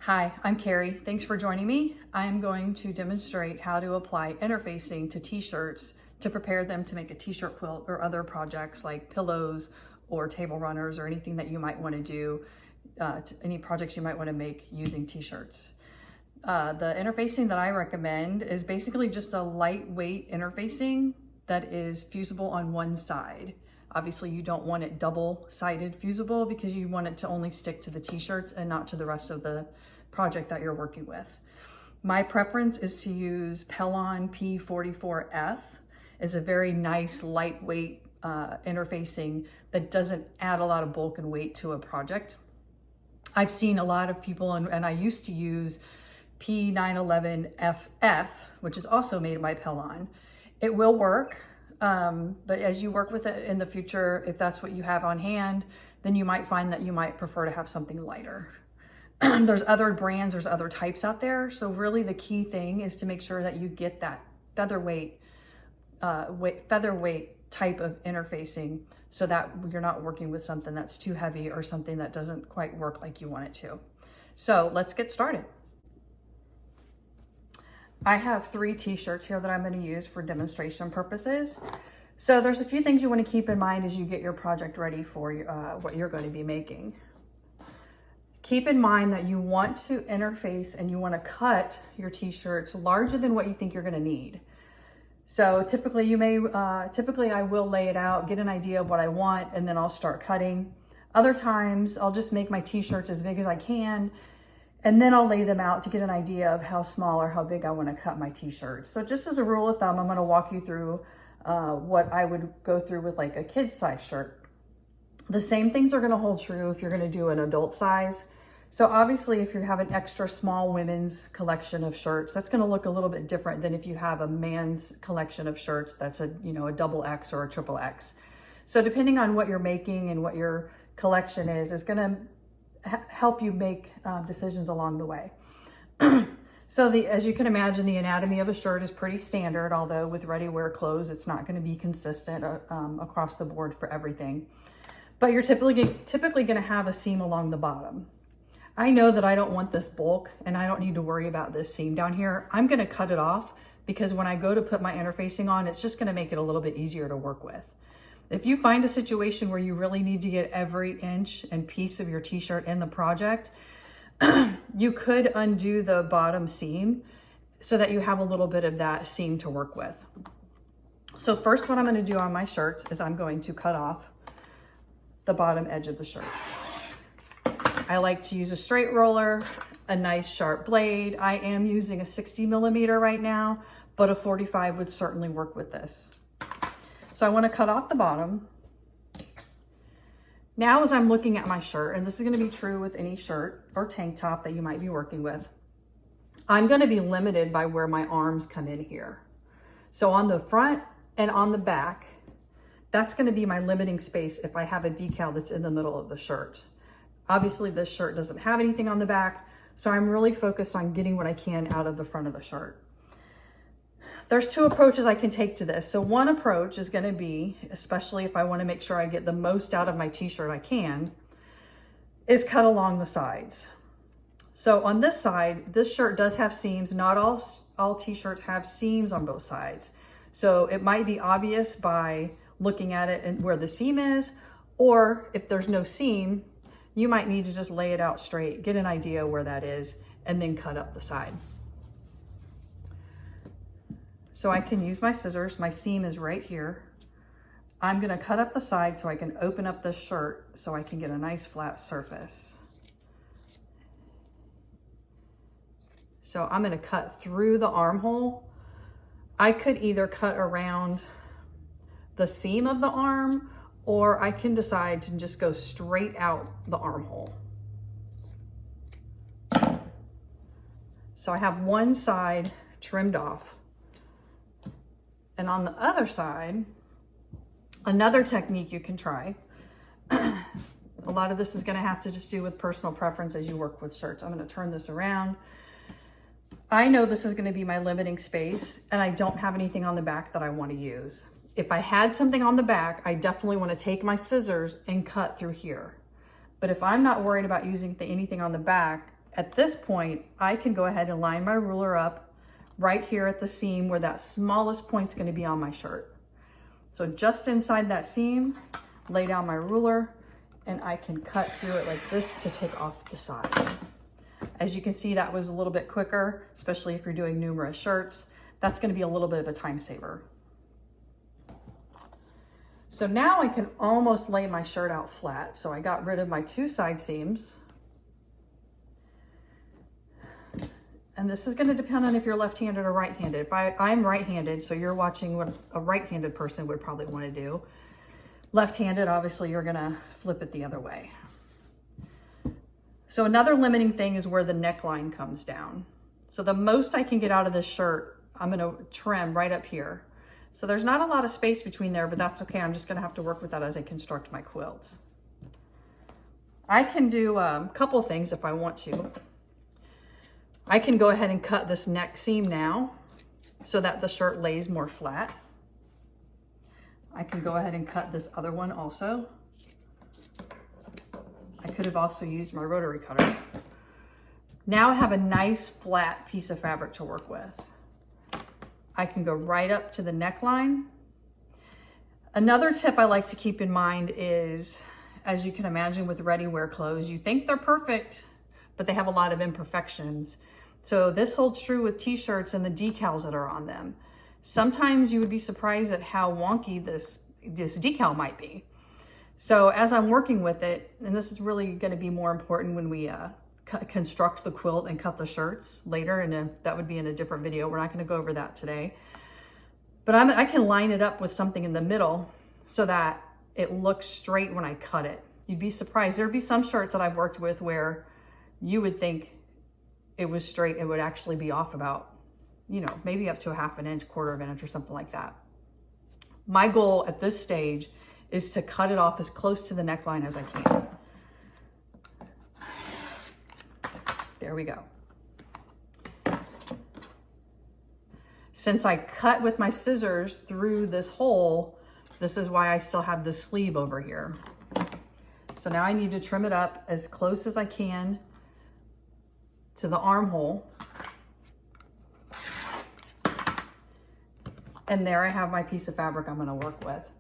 Hi, I'm Carrie. Thanks for joining me. I'm going to demonstrate how to apply interfacing to t-shirts to prepare them to make a t-shirt quilt or other projects like pillows or table runners or anything that you might want to do, any projects you might want to make using t-shirts. The interfacing that I recommend is basically just a lightweight interfacing that is fusible on one side. Obviously, you don't want it double-sided fusible because you want it to only stick to the t-shirts and not to the rest of the project that you're working with. My preference is to use Pellon P44F. It's a very nice, lightweight interfacing that doesn't add a lot of bulk and weight to a project. I've seen a lot of people, and I used to use P911FF, which is also made by Pellon. It will work. But as you work with it in the future, if that's what you have on hand, then you might find that you might prefer to have something lighter. There's other brands, there's other types out there. So really the key thing is to make sure that you get that featherweight type of interfacing so that you're not working with something that's too heavy or something that doesn't quite work like you want it to. So let's get started. I have 3 t-shirts here that I'm going to use for demonstration purposes. So there's a few things you want to keep in mind as you get your project ready for what you're going to be making. Keep in mind that you want to interface and you want to cut your t-shirts larger than what you think you're going to need. So typically I will lay it out, get an idea of what I want, and then I'll start cutting. Other times I'll just make my t-shirts as big as I can, and then I'll lay them out to get an idea of how small or how big I want to cut my t-shirts. So just as a rule of thumb, I'm going to walk you through what I would go through with like a kid's size shirt. The same things are going to hold true if you're going to do an adult size. So obviously if you have an extra small women's collection of shirts, that's going to look a little bit different than if you have a man's collection of shirts that's a double X or a triple X. So depending on what you're making and what your collection is going to help you make decisions along the way. So as you can imagine, the anatomy of a shirt is pretty standard, although with ready-wear clothes, it's not going to be consistent across the board for everything. But you're typically going to have a seam along the bottom. I know that I don't want this bulk and I don't need to worry about this seam down here. I'm going to cut it off because when I go to put my interfacing on, it's just going to make it a little bit easier to work with. If you find a situation where you really need to get every inch and piece of your t-shirt in the project, you could undo the bottom seam so that you have a little bit of that seam to work with. So first, what I'm going to do on my shirt is I'm going to cut off the bottom edge of the shirt. I like to use a straight roller, a nice sharp blade. I am using a 60mm right now, but a 45 would certainly work with this. So I want to cut off the bottom. Now as I'm looking at my shirt, and this is going to be true with any shirt or tank top that you might be working with, I'm going to be limited by where my arms come in here. So on the front and on the back, that's going to be my limiting space if I have a decal that's in the middle of the shirt. Obviously this shirt doesn't have anything on the back, so I'm really focused on getting what I can out of the front of the shirt. There's 2 approaches I can take to this. So one approach is going to be, especially if I want to make sure I get the most out of my t-shirt I can, is cut along the sides. So on this side, this shirt does have seams. Not all t-shirts have seams on both sides. So it might be obvious by looking at it and where the seam is, or if there's no seam, you might need to just lay it out straight, get an idea where that is, and then cut up the side. So I can use my scissors. My seam is right here. I'm going to cut up the side so I can open up this shirt so I can get a nice flat surface. So I'm going to cut through the armhole. I could either cut around the seam of the arm, or I can decide to just go straight out the armhole. So I have one side trimmed off. And on the other side, another technique you can try. A lot of this is going to have to just do with personal preference as you work with shirts. I'm going to turn this around. I know this is going to be my limiting space, and I don't have anything on the back that I want to use. If I had something on the back, I definitely want to take my scissors and cut through here. But if I'm not worried about using anything on the back At this point, I can go ahead and line my ruler up right here at the seam where that smallest point's going to be on my shirt. So just inside that seam, lay down my ruler, and I can cut through it like this to take off the side. As you can see, that was a little bit quicker, especially if you're doing numerous shirts. That's going to be a little bit of a time saver. So now I can almost lay my shirt out flat. So I got rid of my 2 side seams. And this is going to depend on if you're left-handed or right-handed. If I'm right-handed, so you're watching what a right-handed person would probably want to do. Left-handed, obviously, you're going to flip it the other way. So another limiting thing is where the neckline comes down. So the most I can get out of this shirt, I'm going to trim right up here. So there's not a lot of space between there, but that's okay. I'm just going to have to work with that as I construct my quilt. I can do a couple things if I want to. I can go ahead and cut this neck seam now so that the shirt lays more flat. I can go ahead and cut this other one also. I could have also used my rotary cutter. Now I have a nice flat piece of fabric to work with. I can go right up to the neckline. Another tip I like to keep in mind is, as you can imagine with ready-wear clothes, you think they're perfect, but they have a lot of imperfections. So this holds true with t-shirts and the decals that are on them. Sometimes you would be surprised at how wonky this decal might be. So as I'm working with it, and this is really going to be more important when we construct the quilt and cut the shirts later, and that would be in a different video. We're not going to go over that today. But I can line it up with something in the middle so that it looks straight when I cut it. You'd be surprised. There'd be some shirts that I've worked with where you would think it was straight, it would actually be off about, you know, maybe up to a ½ inch, ¼ inch or something like that. My goal at this stage is to cut it off as close to the neckline as I can. There we go. Since I cut with my scissors through this hole, this is why I still have the sleeve over here. So now I need to trim it up as close as I can to the armhole. And there I have my piece of fabric I'm going to work with.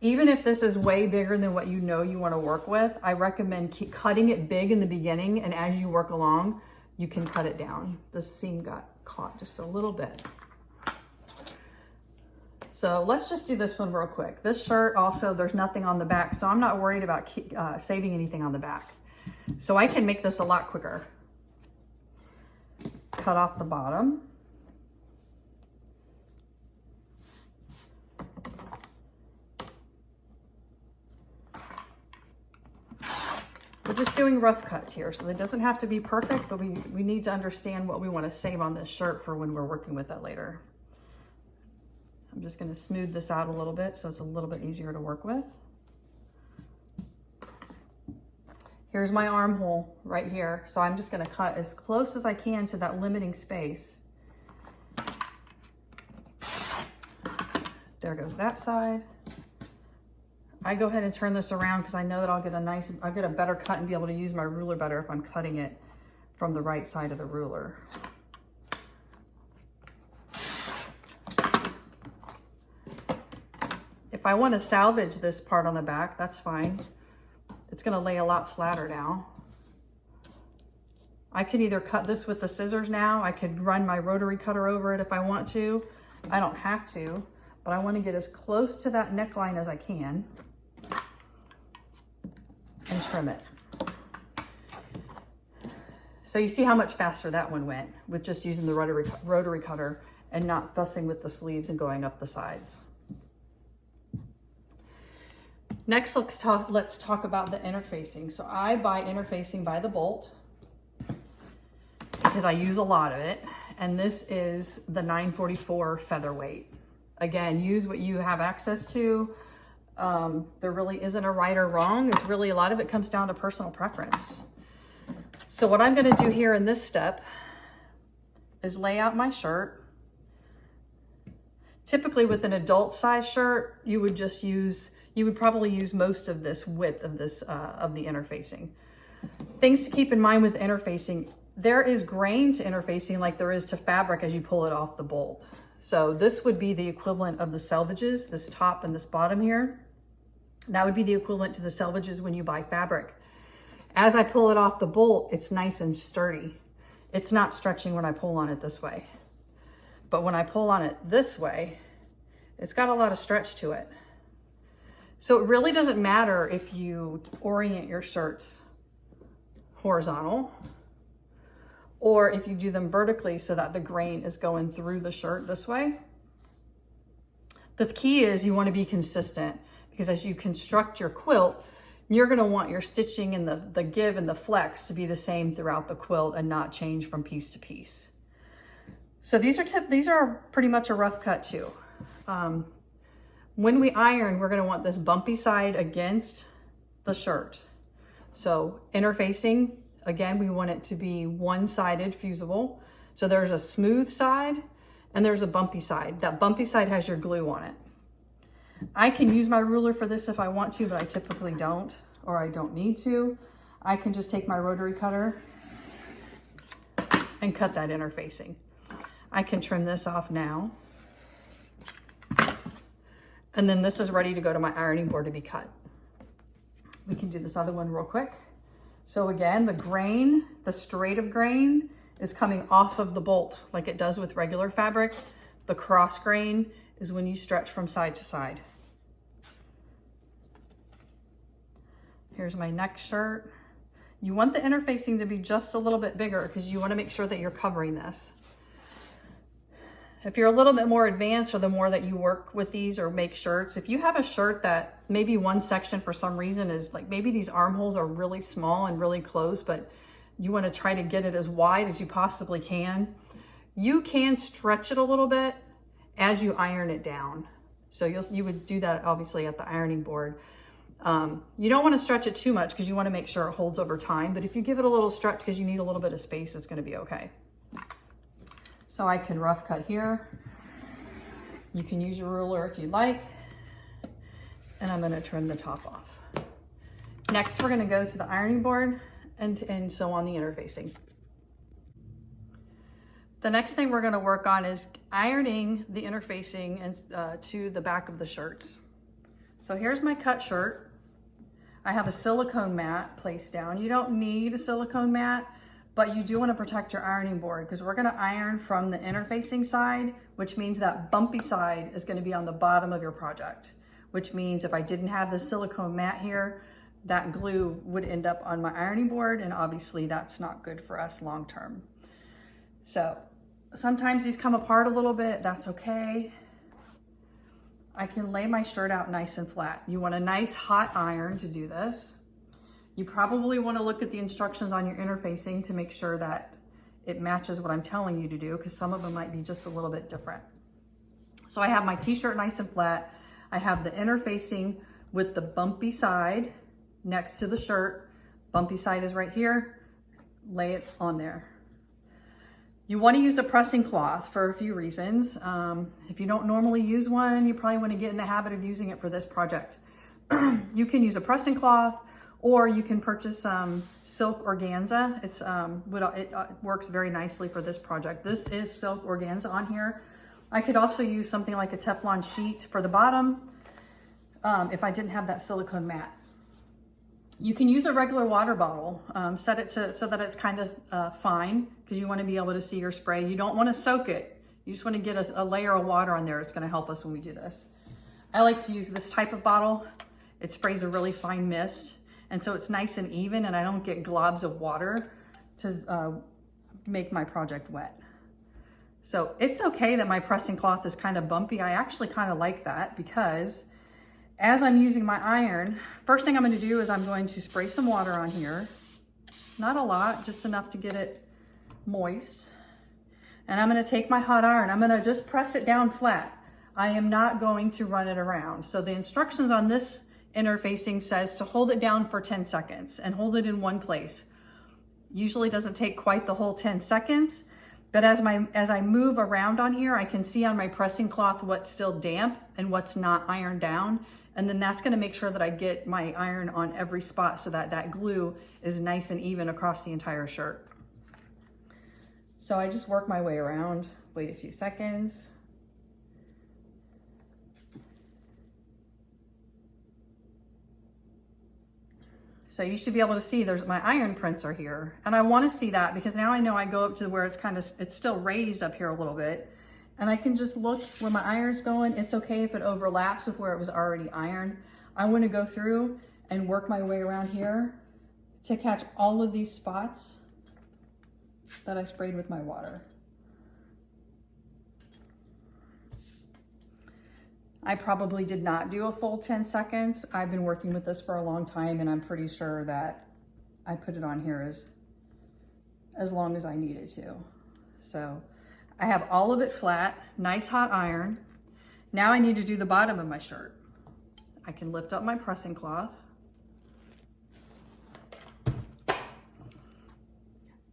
Even if this is way bigger than what you know you want to work with, I recommend keep cutting it big in the beginning, and as you work along, you can cut it down. The seam got caught just a little bit. So let's just do this one real quick. This shirt also, there's nothing on the back, so I'm not worried about saving anything on the back. So I can make this a lot quicker. Cut off the bottom. We're just doing rough cuts here, so it doesn't have to be perfect, but we need to understand what we want to save on this shirt for when we're working with that later. I'm just going to smooth this out a little bit so it's a little bit easier to work with. Here's my armhole right here. So I'm just going to cut as close as I can to that limiting space. There goes that side. I go ahead and turn this around because I know that I'll get a better cut and be able to use my ruler better if I'm cutting it from the right side of the ruler. If I want to salvage this part on the back, that's fine. It's going to lay a lot flatter now. I could either cut this with the scissors now. I could run my rotary cutter over it if I want to. I don't have to, but I want to get as close to that neckline as I can and trim it. So you see how much faster that one went with just using the rotary cutter and not fussing with the sleeves and going up the sides. Next, let's talk about the interfacing. So I buy interfacing by the bolt because I use a lot of it. And this is the 944 featherweight. Again, use what you have access to. There really isn't a right or wrong. It's really, a lot of it comes down to personal preference. So what I'm gonna do here in this step is lay out my shirt. Typically with an adult size shirt, you would probably use most of this width of this of the interfacing. Things to keep in mind with interfacing, there is grain to interfacing like there is to fabric as you pull it off the bolt. So this would be the equivalent of the selvages, this top and this bottom here. That would be the equivalent to the selvages when you buy fabric. As I pull it off the bolt, it's nice and sturdy. It's not stretching when I pull on it this way. But when I pull on it this way, it's got a lot of stretch to it. So it really doesn't matter if you orient your shirts horizontal or if you do them vertically so that the grain is going through the shirt this way. The key is you want to be consistent, because as you construct your quilt, you're going to want your stitching and the give and the flex to be the same throughout the quilt and not change from piece to piece. So these are pretty much a rough cut too. When we iron, we're going to want this bumpy side against the shirt. So interfacing, again, we want it to be one-sided fusible. So there's a smooth side and there's a bumpy side. That bumpy side has your glue on it. I can use my ruler for this if I want to, but I typically don't, or I don't need to. I can just take my rotary cutter and cut that interfacing. I can trim this off now. And then this is ready to go to my ironing board to be cut. We can do this other one real quick. So again, the grain, the straight of grain is coming off of the bolt like it does with regular fabric. The cross grain is when you stretch from side to side. Here's my next shirt. You want the interfacing to be just a little bit bigger because you want to make sure that you're covering this. If you're a little bit more advanced, or the more that you work with these or make shirts, if you have a shirt that maybe one section for some reason is like, maybe these armholes are really small and really close, but you want to try to get it as wide as you possibly can, you can stretch it a little bit as you iron it down. So you would do that obviously at the ironing board. You don't want to stretch it too much because you want to make sure it holds over time, but if you give it a little stretch because you need a little bit of space, it's going to be okay. So I can rough cut here. You can use your ruler if you like. And I'm going to trim the top off. Next, we're going to go to the ironing board and sew on the interfacing. The next thing we're going to work on is ironing the interfacing and to the back of the shirts. So here's my cut shirt. I have a silicone mat placed down. You don't need a silicone mat, but you do want to protect your ironing board because we're going to iron from the interfacing side, which means that bumpy side is going to be on the bottom of your project, which means if I didn't have the silicone mat here, that glue would end up on my ironing board, and obviously that's not good for us long term. So sometimes these come apart a little bit, that's okay. I can lay my shirt out nice and flat. You want a nice hot iron to do this. You probably want to look at the instructions on your interfacing to make sure that it matches what I'm telling you to do, because some of them might be just a little bit different. So I have my t-shirt nice and flat. I have the interfacing with the bumpy side next to the shirt. Bumpy side is right here. Lay it on there. You want to use a pressing cloth for a few reasons. If you don't normally use one, you probably want to get in the habit of using it for this project. You can use a pressing cloth, or you can purchase silk organza. It works very nicely for this project. This is silk organza on here. I could also use something like a Teflon sheet for the bottom if I didn't have that silicone mat. You can use a regular water bottle, set it to so that it's kind of fine, because you want to be able to see your spray. You don't want to soak it. You just want to get a layer of water on there. It's going to help us when we do this. I like to use this type of bottle. It sprays a really fine mist, and so it's nice and even, and I don't get globs of water to make my project wet. So it's okay that my pressing cloth is kind of bumpy. I actually kind of like that, because as I'm using my iron, first thing I'm going to do is I'm going to spray some water on here. Not a lot, just enough to get it moist. And I'm going to take my hot iron. I'm going to just press it down flat. I am not going to run it around. So the instructions on this interfacing says to hold it down for 10 seconds and hold it in one place. Usually doesn't take quite the whole 10 seconds, but as I move around on here, I can see on my pressing cloth what's still damp and what's not ironed down. And then that's going to make sure that I get my iron on every spot so that that glue is nice and even across the entire shirt. So I just work my way around, wait a few seconds. So you should be able to see there's my iron prints are here. And I want to see that because now I know I go up to where it's still raised up here a little bit. And I can just look where my iron's going. It's okay if it overlaps with where it was already ironed. I want to go through and work my way around here to catch all of these spots that I sprayed with my water. I probably did not do a full 10 seconds. I've been working with this for a long time and I'm pretty sure that I put it on here as long as I needed to. So I have all of it flat, nice hot iron. Now I need to do the bottom of my shirt. I can lift up my pressing cloth.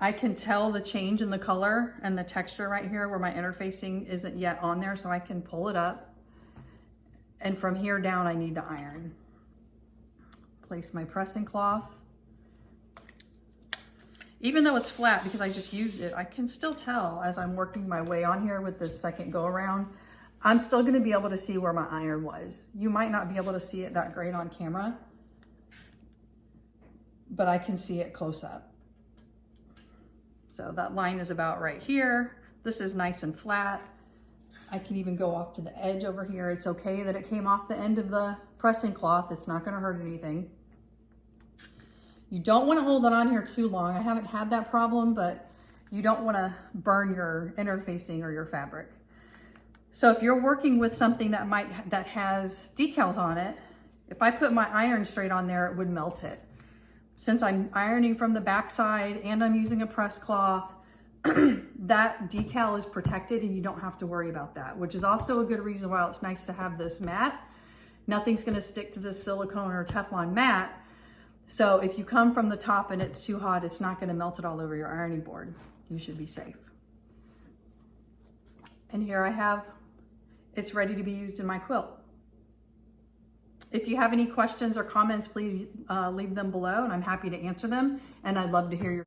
I can tell the change in the color and the texture right here where my interfacing isn't yet on there, so I can pull it up. And from here down, I need to iron. Place my pressing cloth. Even though it's flat because I just used it, I can still tell as I'm working my way on here with this second go around, I'm still gonna be able to see where my iron was. You might not be able to see it that great on camera, but I can see it close up. So that line is about right here. This is nice and flat. I can even go off to the edge over here. It's okay that it came off the end of the pressing cloth. It's not gonna hurt anything. You don't wanna hold it on here too long. I haven't had that problem, but you don't wanna burn your interfacing or your fabric. So if you're working with something that has decals on it, if I put my iron straight on there, it would melt it. Since I'm ironing from the back side and I'm using a press cloth, that decal is protected and you don't have to worry about that, which is also a good reason why it's nice to have this mat. Nothing's gonna stick to this silicone or Teflon mat. So if you come from the top and it's too hot, it's not gonna melt it all over your ironing board. You should be safe. And here I have, it's ready to be used in my quilt. If you have any questions or comments, please leave them below and I'm happy to answer them. And I'd love to hear your